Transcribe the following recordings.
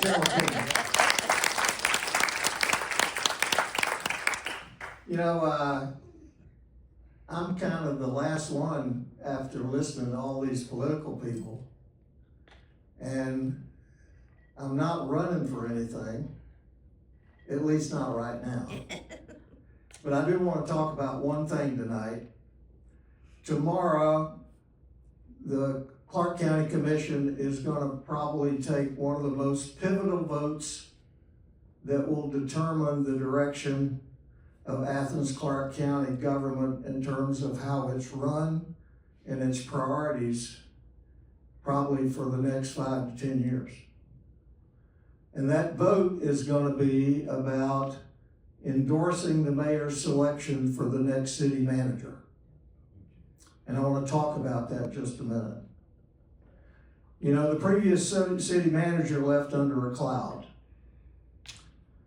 General King. You know, I'm kind of the last one after listening to all these political people, and I'm not running for anything, at least not right now. But I do want to talk about one thing tonight. Tomorrow, the Clarke County Commission is going to probably take one of the most pivotal votes that will determine the direction of Athens Clarke County government in terms of how it's run and its priorities, probably for the next 5 to 10 years. And that vote is going to be about endorsing the mayor's selection for the next city manager. And I want to talk about that just a minute. You know, the previous city manager left under a cloud,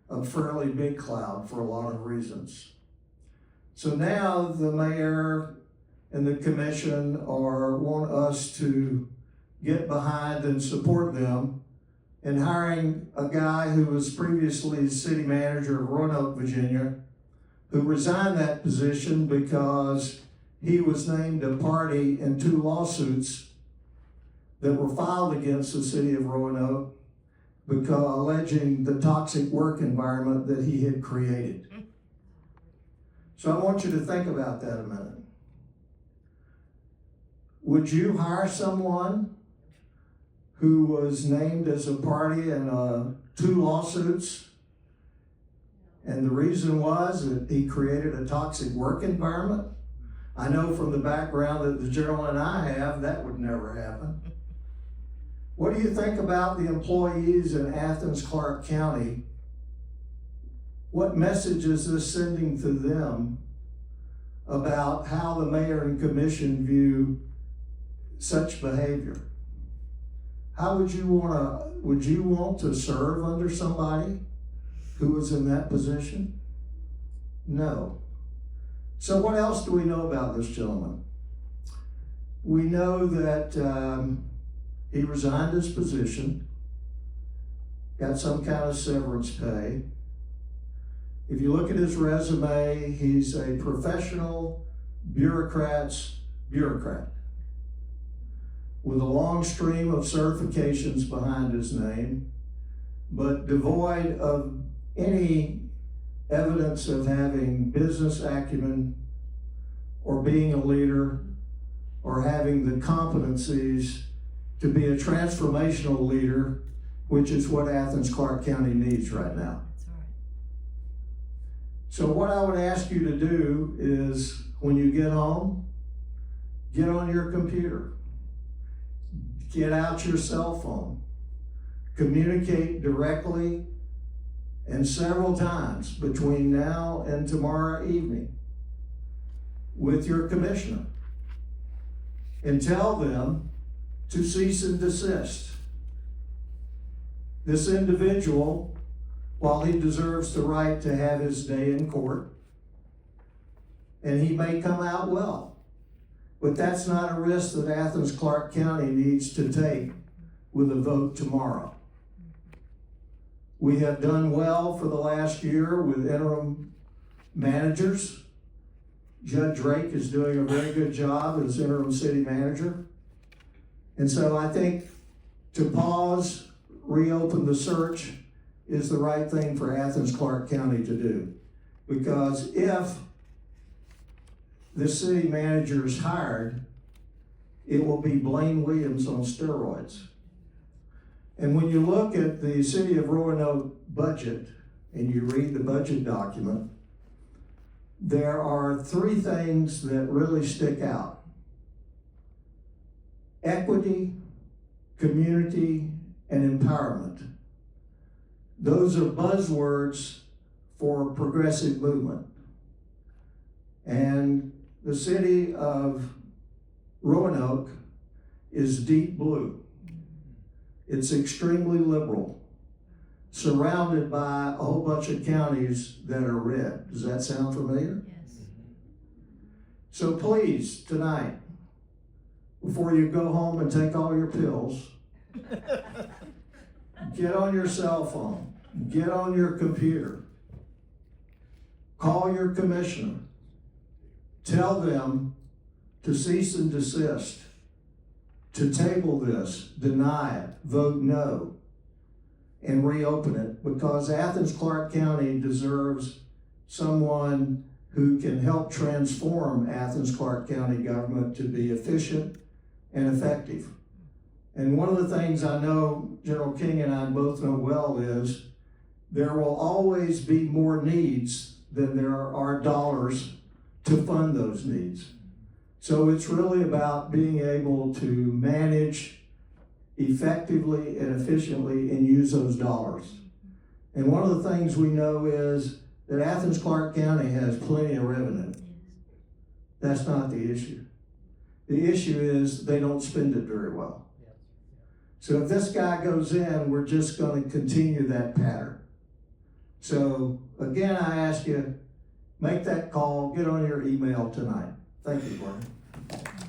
a fairly big cloud for a lot of reasons. So now the mayor and the commission want us to get behind and support them in hiring a guy who was previously city manager of Roanoke, Virginia, who resigned that position because he was named a party in 2 lawsuits that were filed against the city of Roanoke because alleging the toxic work environment that he had created. So I want you to think about that a minute. Would you hire someone who was named as a party in 2 lawsuits, and the reason was that he created a toxic work environment? I know from the background that the general and I have, that would never happen. What do you think about the employees in Athens, Clarke County? What message is this sending to them about how the mayor and commission view such behavior? How would you want to serve under somebody who was in that position? No. So what else do we know about this gentleman? We know that he resigned his position, got some kind of severance pay. If you look at his resume, he's a professional bureaucrat with a long stream of certifications behind his name, but devoid of any evidence of having business acumen or being a leader or having the competencies to be a transformational leader, which is what Athens Clarke County needs right now. That's right. So what I would ask you to do is, when you get home, get on your computer, get out your cell phone, communicate directly and several times between now and tomorrow evening with your commissioner and tell them to cease and desist. This individual, while he deserves the right to have his day in court, and he may come out well, but that's not a risk that Athens Clarke County needs to take with a vote tomorrow. We have done well for the last year with interim managers. Judd Drake is doing a very good job as interim city manager. And so I think to pause, reopen the search is the right thing for Athens Clarke County to do. Because if the city manager is hired, it will be Blaine Williams on steroids. And when you look at the city of Roanoke budget and you read the budget document, there are 3 things that really stick out: equity, community, and empowerment. Those are buzzwords for progressive movement. And the city of Roanoke is deep blue. It's extremely liberal, surrounded by a whole bunch of counties that are red. Does that sound familiar? Yes. So please, tonight, before you go home and take all your pills, Get on your cell phone. Get on your computer. Call your commissioner. Tell them to cease and desist, to table this, deny it, vote no, and reopen it, because Athens, Clarke County deserves someone who can help transform Athens, Clarke County government to be efficient and effective. And one of the things I know General King and I both know well is there will always be more needs than there are dollars to fund those needs. So it's really about being able to manage effectively and efficiently and use those dollars. And one of the things we know is that Athens, Clarke County has plenty of revenue. That's not the issue. The issue is they don't spend it very well. So if this guy goes in, we're just going to continue that pattern. So again, I ask you, make that call, get on your email tonight. Thank you, Gordon.